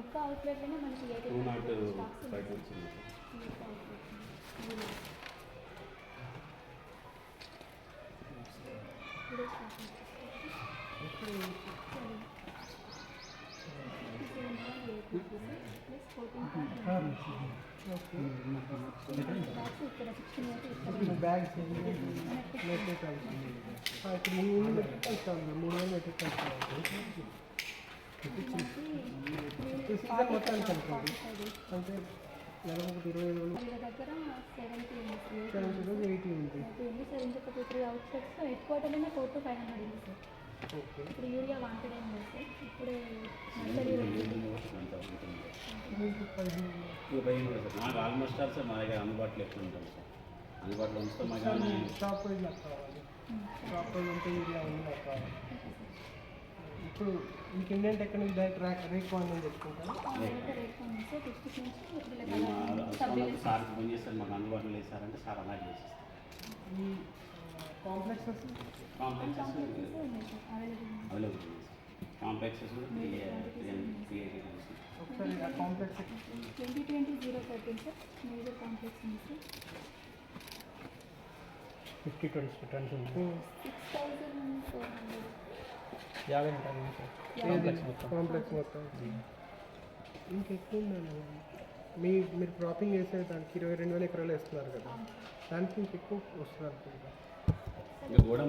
ఒక్క అవుట్లెట్లోనే మనకి 205 స్టాక్స్ వచ్చింది బ్యాగ్స్ ఇక్కడ 3 మెట్రిక్ టన్స్ కావాలి, 3000 మెట్రిక్ టన్స్ కావాలి. సీజన్ మొత్తానికి అనుకోండి అంటే నెలకు ఒకటి 25 దగ్గర 70 రోజు 80 ఉంది సార్. ఇంకొక 2-3 అవుట్సెట్స్ హెడ్ క్వార్టర్లోనే 400 to 500 ఉంది సార్. ఓకే. ఇప్పుడు యూరియా వాంటెడ్ ఏం లేదు సార్. ఇప్పుడే నర్సరీ నాకు ఆల్మోస్ట్ ఆల్ సార్ మా దగ్గర అందుబాటులో ఎక్కువ ఉంటాం సార్. అందుబాటులో ఉంచుతాం కానీ షాప్ ప్రైజ్ నాకు కావాలి. షాప్ ప్రైజ్ ఉంటే యూరియా ఉంది నాకు కావాలి. ఇప్పుడు మీకు ఇండియన్ టెక్నాలజీ డైరెక్ట్ రేట్ కావాలని చెప్పుకుంటాను సార్ ఫోన్ చేస్తారు మాకు అందుబాటులో లేదు సార్ అంటే సార్ అలాగే చేసేస్తారు. ఈ కాంప్లెక్సెస్ అవైలబుల్ కాంప్లెక్సెస్ ఒకసారి ఆ కాంప్లెక్స్ 2020-013 సార్. మేజర్ కాంప్లెక్స్ ఉంది సార్. 50 టన్స్ ఉంది. 6400 50 టన్స్ కాంప్లెక్స్ మొత్తం ఇంకెక్కువ ఉందండి. మీరు క్రాపింగ్ చేసే దానికి 22,000 ఎకరాలు వేస్తున్నారు కదా, దానికి ఇంకెక్కువ వస్తుంది అనుకుంటా. కూడా